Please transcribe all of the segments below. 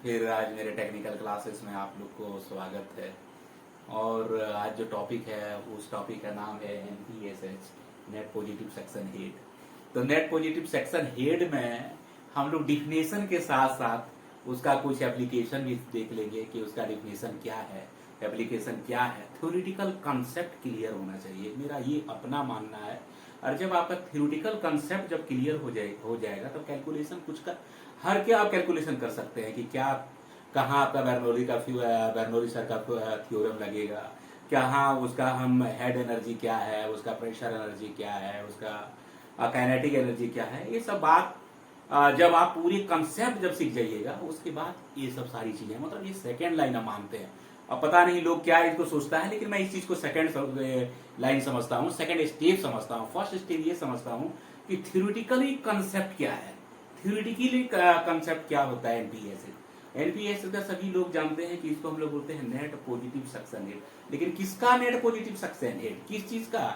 फिर आज मेरे टेक्निकल क्लासेस में आप लोग को स्वागत है। और आज जो टॉपिक है उस टॉपिक का नाम है NPSH, net positive section head. तो नेट पॉजिटिव सेक्शन हेड में हम लोग डिफिनेशन के साथ साथ उसका कुछ एप्लीकेशन भी देख लेंगे कि उसका डिफिनेशन क्या है, एप्लीकेशन क्या है। थ्योरेटिकल कंसेप्ट क्लियर होना चाहिए, मेरा ये अपना मानना है। और जब आपका थ्योरेटिकल कंसेप्ट जब क्लियर हो जाएगा तो कैलकुलेशन कुछ का हर क्या आप कैलकुलेशन कर सकते हैं कि क्या कहाँ आपका बर्नौली सर का थ्योरम लगेगा, कहाँ उसका हम हेड एनर्जी क्या है, उसका प्रेशर एनर्जी क्या है, उसका काइनेटिक एनर्जी क्या है। ये सब बात जब आप पूरी कंसेप्ट जब सीख जाइएगा उसके बाद ये सब सारी चीजें मतलब ये सेकेंड लाइन हम मानते हैं। अब पता नहीं लोग क्या इसको सोचता है, लेकिन मैं इस चीज को सेकेंड लाइन समझता हूँ, सेकेंड स्टेप समझता हूँ। फर्स्ट स्टेप ये समझता हूँ कि थ्योरेटिकली कंसेप्ट क्या है, थ्योरेटिकली कंसेप्ट क्या होता है। एनपीएस का सभी लोग जानते हैं कि इसको हम लोग बोलते हैं नेट पॉजिटिव सक्शन हेड। लेकिन किसका नेट पॉजिटिव सक्शन हेड, किस चीज का?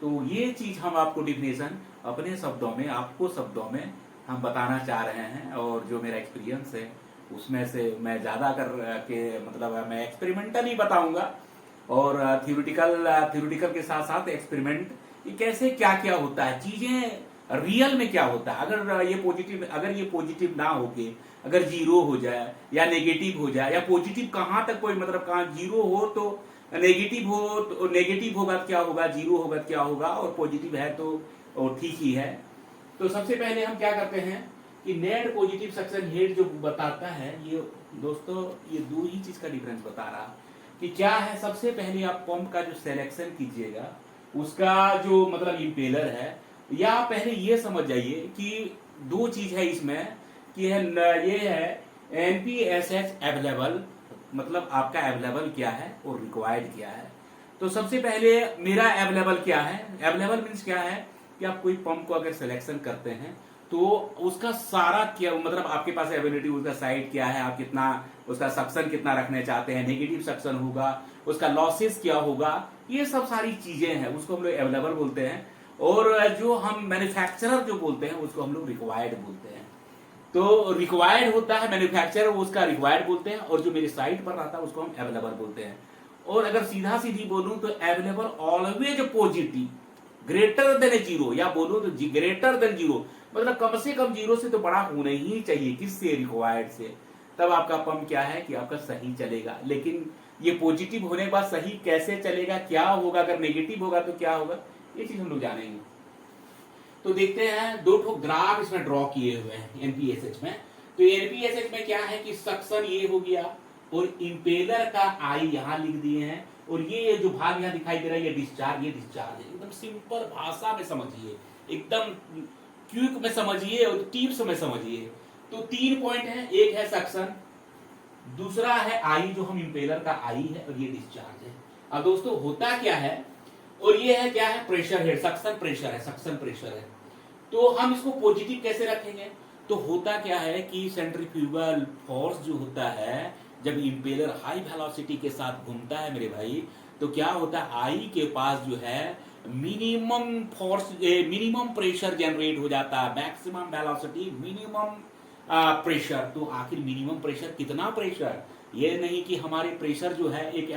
तो ये चीज हम आपको डिफिनेशन अपने शब्दों में, आपको शब्दों में हम बताना चाह रहे हैं। और जो मेरा एक्सपीरियंस है उसमें से मैं ज्यादा कर के मतलब मैं एक्सपेरिमेंटल ही बताऊंगा। और थ्योरेटिकल के साथ साथ एक्सपेरिमेंट कि कैसे क्या क्या होता है, चीजें रियल में क्या होता है। अगर ये पॉजिटिव ना होके अगर जीरो हो जाए या नेगेटिव हो जाए, या पॉजिटिव कहाँ तक कोई मतलब कहाँ जीरो हो तो नेगेटिव हो, तो नेगेटिव होगा तो क्या होगा, जीरो होगा तो क्या होगा, और पॉजिटिव है तो ठीक ही है। तो सबसे पहले हम क्या करते हैं कि नेट पॉजिटिव सक्शन हेड जो बताता है, ये दोस्तों ये दो ही चीज का डिफरेंस बता रहा कि क्या है। सबसे पहले आप पंप का जो सिलेक्शन कीजिएगा उसका जो मतलब इंपेलर है, या पहले ये समझ जाइए कि दो चीज है इसमें कि ये है एनपीएसएच अवेलेबल, मतलब आपका अवेलेबल क्या है और रिक्वायर्ड क्या है। तो सबसे पहले मेरा अवेलेबल क्या है, अवेलेबल मीन्स क्या है कि आप कोई पंप को अगर सिलेक्शन करते हैं तो उसका सारा क्या मतलब आपके पास एबिलिटी, उसका साइड क्या है, आप कितना उसका सक्शन कितना रखना चाहते हैं, नेगेटिव सक्शन होगा, उसका लॉसेस क्या होगा, ये सब सारी चीजें हैं, उसको हम लोग अवेलेबल बोलते हैं। और जो हम मैन्युफैक्चरर जो बोलते हैं उसको हम लोग रिक्वायर्ड बोलते हैं। तो रिक्वायर्ड होता है मैन्युफैक्चरर, उसका रिक्वायर्ड बोलते हैं, और जो मेरी साइट पर रहता है उसको हम अवेलेबल बोलते हैं। और अगर सीधा सीधी बोलूं तो available always positive greater than zero, या बोलो तो ग्रेटर देन जीरो, मतलब कम से कम जीरो से तो बड़ा होना ही चाहिए, किससे, रिक्वायर्ड से। तब आपका पंप क्या है कि आपका सही चलेगा। लेकिन ये पॉजिटिव होने के बाद सही कैसे चलेगा, क्या होगा, अगर नेगेटिव होगा तो क्या होगा, ये चीज हम लोग जानेंगे। तो देखते हैं, दो ठो ग्राफ इसमें ड्रॉ किए हुए हैं एनपीएसएच में। तो एनपीएसएच में क्या है कि सक्शन ये हो गया और इंपेलर का आई यहां लिख दिए हैं, और ये जो भाग यहाँ दिखाई दे रहा है ये डिस्चार्ज है। एकदम सिंपल भाषा में समझिए, एकदम क्विक में समझिए और टिप्स में समझिए। तो 3 पॉइंट है, एक है सक्शन, दूसरा है आई जो हम इंपेलर का आई है, और ये डिस्चार्ज है। अब दोस्तों होता क्या है, और ये है क्या है, प्रेशर हेड, सक्शन प्रेशर है। तो हम इसको पॉजिटिव कैसे रखेंगे? तो होता क्या है कि सेंट्रीफ्यूगल फोर्स जो होता है जब इंपेलर हाई वेलोसिटी के साथ घूमता है मेरे भाई, तो क्या होता है, आई के पास जो है minimum force, minimum pressure generate हो जाता है, मैक्सिमम वेलोसिटी मिनिमम प्रेशर। तो आखिर मिनिमम प्रेशर कितना प्रेशर, ये नहीं कि हमारे प्रेशर जो है एक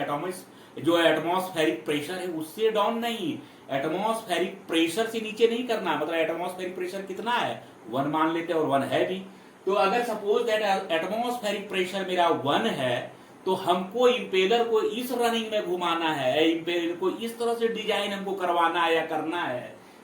जो एटमॉस्फेरिक प्रेशर है उससे डाउन नहीं, एटमॉस्फेरिक प्रेशर से नीचे नहीं करना। मतलब एटमॉस्फेरिक प्रेशर कितना है, 1 मान लेते हैं, और 1 है भी। तो अगर सपोज दैट एटमॉस्फेरिक प्रेशर मेरा 1 है, तो हमको इंपेलर को इस रनिंग में घुमाना है, इंपेलर को इस तरह से डिजाइन हमको करवाना है या करना है,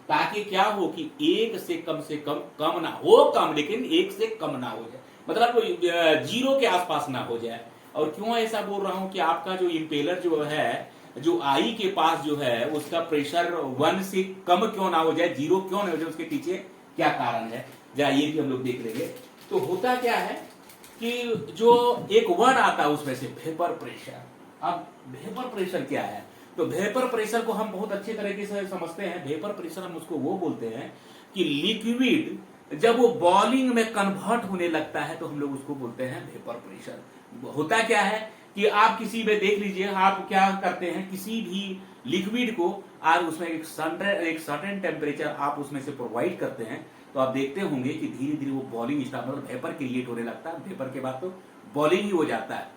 ताकि क्या हो कि एक से कम ना हो, कम लेकिन एक से कम ना हो जाए, मतलब जीरो के आसपास ना हो जाए। और क्यों ऐसा बोल रहा हूं कि आपका जो इंपेलर जो है, जो आई के पास जो है उसका प्रेशर 1 से कम क्यों ना हो जाए, जीरो क्यों ना हो जाए, उसके पीछे क्या कारण है, जरा ये भी हम लोग देख लेंगे। तो होता क्या है कि जो एक वर्ड आता है उसमें से वेपर प्रेशर। अब वेपर प्रेशर क्या है? तो वेपर प्रेशर को हम बहुत अच्छे तरीके से समझते हैं। वेपर प्रेशर हम उसको वो बोलते हैं कि लिक्विड जब वो बॉइलिंग में कन्वर्ट होने लगता है तो हम लोग उसको बोलते हैं वेपर प्रेशर। होता क्या है कि आप किसी में देख लीजिए, आप क्या करते हैं, किसी भी लिक्विड को आप उसमें एक सर्टेन टेम्परेचर आप उसमें से प्रोवाइड करते हैं, तो आप देखते होंगे कि धीरे धीरे वो बॉइलिंग स्टार्ट, मतलब वेपर क्रिएट होने लगता है। वेपर के बाद तो बॉइलिंग ही हो जाता है।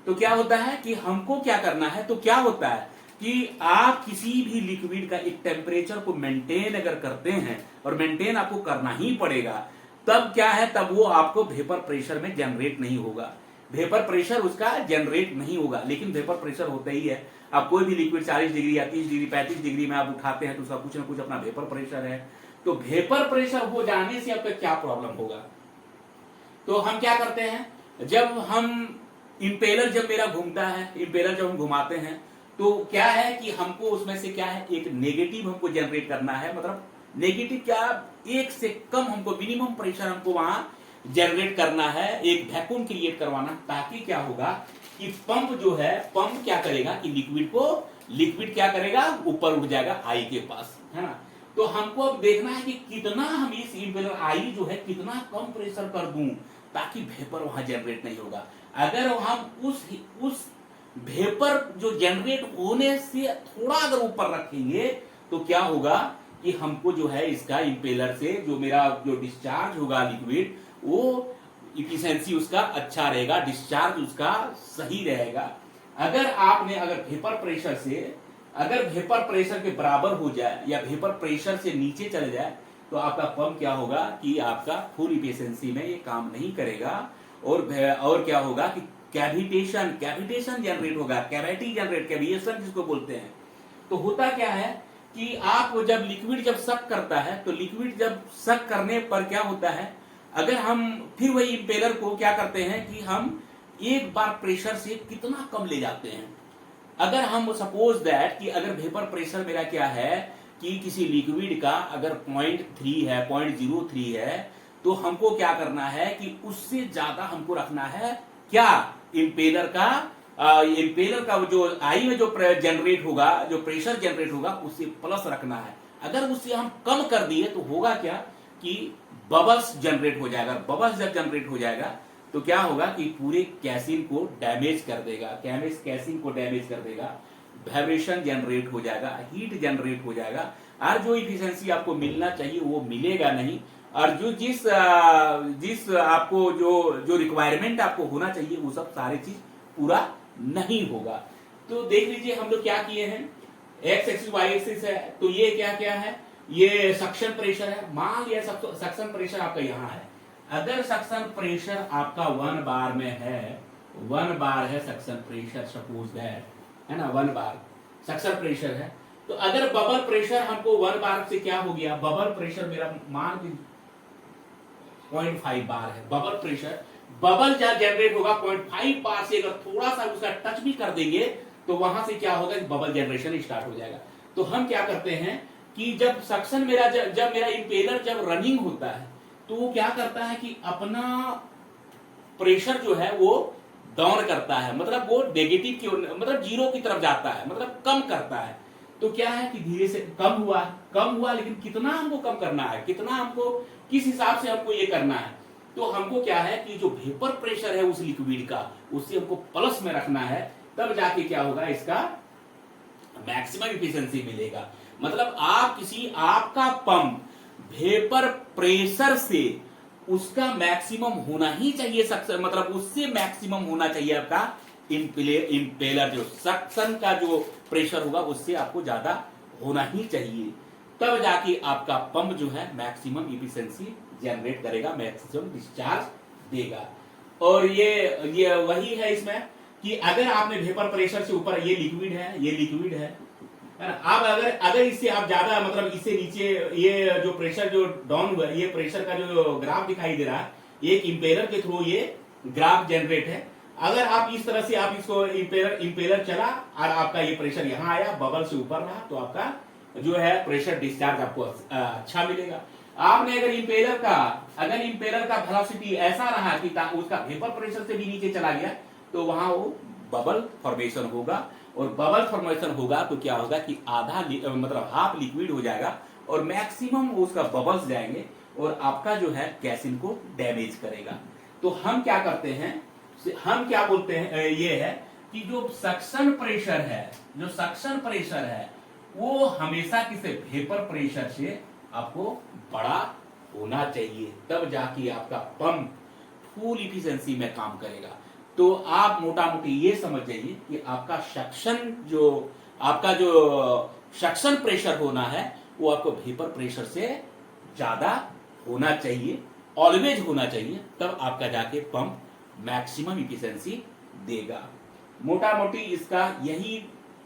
तो क्या होता है कि हमको क्या करना है, तो क्या होता है कि आप किसी भी लिक्विड का एक टेम्परेचर को मेंटेन अगर करते हैं, और मेंटेन आपको करना ही पड़ेगा, तब क्या है, तब वो आपको वेपर प्रेशर में जनरेट नहीं होगा, वेपर प्रेशर उसका जनरेट नहीं होगा। लेकिन वेपर प्रेशर होता ही है। आप कोई भी लिक्विड 40 डिग्री या 30 डिग्री 35 डिग्री में आप उठाते हैं तो उसका कुछ ना कुछ अपना वेपर प्रेशर है। तो वेपर प्रेशर हो जाने से आपका क्या प्रॉब्लम होगा, तो हम क्या करते हैं, जब हम इंपेलर जब मेरा घूमता है, इंपेलर जब हम घुमाते हैं, तो क्या है कि हमको उसमें से क्या है, एक नेगेटिव हमको जनरेट करना है। मतलब नेगेटिव क्या, एक से कम हमको मिनिमम प्रेशर हमको वहां जनरेट करना है, एक वैक्यूम क्रिएट करवाना, ताकि क्या होगा कि पंप जो है, पंप क्या करेगा कि लिक्विड क्या करेगा, ऊपर उठ जाएगा आई के पास, है ना। तो हमको अब देखना है कि कितना हम इस इंपेलर आई जो है कितना कम प्रेशर कर दूं ताकि वेपर वहां जनरेट नहीं होगा। अगर हम उस वेपर जो जनरेट होने से थोड़ा अगर ऊपर रखेंगे तो क्या होगा कि हमको जो है इसका इंपेलर से जो मेरा जो डिस्चार्ज होगा लिक्विड, वो इफिशिएंसी उसका अच्छा रहेगा, डिस्चार्ज उसका सही रहेगा। अगर वेपर प्रेशर के बराबर हो जाए या वेपर प्रेशर से नीचे चले जाए तो आपका पंप क्या होगा कि आपका फुल इफिशिएंसी में ये काम नहीं करेगा। और क्या होगा कि कैविटेशन जनरेट होगा, कैविएशन जिसको बोलते हैं। तो होता क्या है कि आप जब लिक्विड जब सक करता है, तो लिक्विड जब सक करने पर क्या होता है, अगर हम फिर वही इंपेलर को क्या करते हैं कि हम एक बार प्रेशर से कितना कम ले जाते हैं। अगर हम सपोज दैट कि अगर वेपर प्रेशर मेरा क्या है कि किसी लिक्विड का अगर 0.3 है, 0.03 है, तो हमको क्या करना है कि उससे ज्यादा हमको रखना है क्या, इंपेलर का जो आई में जो जनरेट होगा, जो प्रेशर जनरेट होगा, उससे प्लस रखना है। अगर उससे हम कम कर दिए तो होगा क्या कि बबल्स जनरेट हो जाएगा। बबल्स जब जनरेट हो जाएगा तो क्या होगा कि पूरे कैसिन को डैमेज कर देगा, कैसिन को डैमेज कर देगा, वाइब्रेशन जनरेट हो जाएगा, हीट जनरेट हो जाएगा, और जो इफिशिएंसी आपको मिलना चाहिए वो मिलेगा नहीं, और जो जिस आपको जो रिक्वायरमेंट आपको होना चाहिए वो सब सारे चीज पूरा नहीं होगा। तो देख लीजिए हम लोग क्या किए हैं, एक्स एक्सिस वाई एक्सिस है, तो ये क्या क्या है, ये सक्शन प्रेशर है। मान लिया सक्शन प्रेशर आपका यहाँ है, अगर सक्शन प्रेशर आपका 1 बार में है, 1 बार है सक्शन प्रेशर, सपोज दैट, है ना, 1 बार सक्शन प्रेशर है, तो अगर बबल प्रेशर हमको 1 बार से क्या हो गया, बबल प्रेशर मेरा मान 0.5 बार है, बबल प्रेशर, बबल जब जनरेट होगा 0.5 बार से अगर थोड़ा सा उसका टच भी कर देंगे तो वहां से क्या होगा, बबल जनरेशन स्टार्ट हो जाएगा। तो हम क्या करते हैं कि जब सक्शन मेरा जब मेरा इंपेलर जब रनिंग होता है तो वो क्या करता है कि अपना प्रेशर जो है वो डाउन करता है, मतलब वो नेगेटिव की, मतलब जीरो की तरफ जाता है, मतलब कम करता है। तो क्या है कि धीरे से कम हुआ, लेकिन कितना हमको कम करना है, कितना हमको किस हिसाब से हमको ये करना है, तो हमको क्या है कि जो वेपर प्रेशर है उस लिक्विड का, उससे हमको प्लस में रखना है, तब जाके क्या होगा, इसका मैक्सिमम इफिशिएंसी मिलेगा। मतलब आपका पंप वेपर प्रेशर से उसका मैक्सिमम होना ही चाहिए, मतलब उससे मैक्सिमम होना चाहिए आपका इंपेलर, जो सक्शन का जो प्रेशर होगा उससे आपको ज्यादा होना ही चाहिए, तब जाके आपका पंप जो है मैक्सिमम इफिशिएंसी जनरेट करेगा, मैक्सिमम डिस्चार्ज देगा। और ये वही है इसमें कि अगर आपने वेपर प्रेशर से ऊपर, ये लिक्विड है ना, अब अगर इससे आप ज्यादा, मतलब इससे नीचे ये जो प्रेशर जो डाउन हुआ, ये प्रेशर का जो ग्राफ दिखाई दे रहा है, एक इंपेलर के थ्रू ये ग्राफ जनरेट है। अगर आप इस तरह से आप इसको इंपेलर चला और आपका ये प्रेशर यहाँ आया, बबल से ऊपर रहा, तो आपका जो है प्रेशर डिस्चार्ज आपको अच्छा मिलेगा। आपने अगर इंपेलर का वेलोसिटी ऐसा रहा कि उसका वेपर प्रेशर से भी नीचे चला गया, तो वहां वो बबल फॉर्मेशन होगा, और बबल फॉर्मेशन होगा तो क्या होगा कि आधा मतलब हाफ लिक्विड हो जाएगा और मैक्सिमम उसका बबल्स जाएंगे और आपका जो है कैसिन को डैमेज करेगा। तो हम क्या करते हैं, हम क्या बोलते हैं, ये है कि जो सक्शन प्रेशर है वो हमेशा किसी वेपर प्रेशर से आपको बड़ा होना चाहिए, तब जाके आपका पंप फुल इफिशिएंसी में काम करेगा। तो आप मोटा मोटी ये समझ जाइए कि आपका जो सक्शन प्रेशर होना है वो आपको वेपर प्रेशर से ज्यादा होना चाहिए, ऑलवेज होना चाहिए, तब आपका जाके पंप मैक्सिमम इफिशिएंसी देगा। मोटा मोटी इसका यही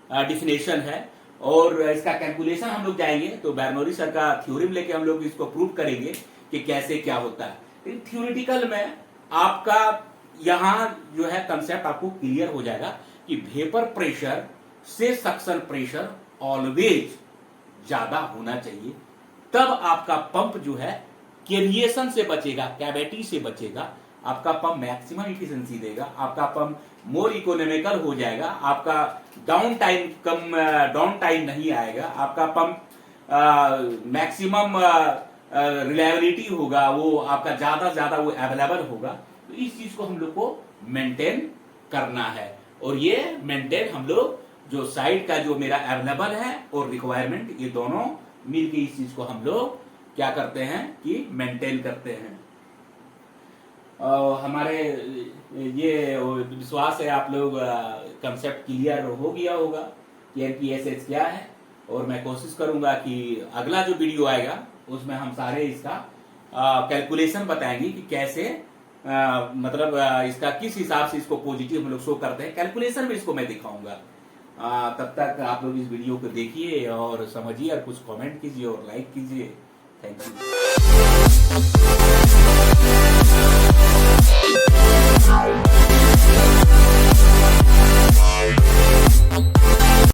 डिफिनेशन है। और इसका कैलकुलेशन हम लोग जाएंगे तो बर्नौली सर का थ्योरम लेके हम लोग इसको प्रूव करेंगे कि कैसे क्या होता है। लेकिन थ्योरेटिकल में आपका यहां जो है कंसेप्ट आपको क्लियर हो जाएगा कि वेपर प्रेशर से सक्शन प्रेशर ऑलवेज ज्यादा होना चाहिए, तब आपका पंप जो है कैविएशन से बचेगा, कैविटी से बचेगा, आपका पंप मैक्सिमम इफिशिएंसी देगा, आपका पंप मोर इकोनॉमिकल हो जाएगा, आपका डाउन टाइम नहीं आएगा, आपका पंप मैक्सिमम रिलायबिलिटी होगा, वो आपका ज्यादा वो अवेलेबल होगा। तो इस चीज को हम लोग को मेंटेन करना है, और ये मेंटेन हम लोग जो साइड का जो मेरा अवेलेबल है और रिक्वायरमेंट, ये दोनों मिलके इस चीज को हम लोग क्या करते हैं कि मेंटेन करते हैं। हमारे ये विश्वास है आप लोग कंसेप्ट क्लियर हो गया होगा कि एनपीएसएच क्या है, और मैं कोशिश करूंगा कि अगला जो वीडियो आएगा उसमें हम सारे इसका कैलकुलेशन बताएंगे कि कैसे इसका किस हिसाब से इसको पॉजिटिव हम लोग शो करते हैं, कैलकुलेशन में इसको मैं दिखाऊंगा। तब तक आप लोग इस वीडियो को देखिए और समझिए और कुछ कमेंट कीजिए और लाइक कीजिए। Thank you.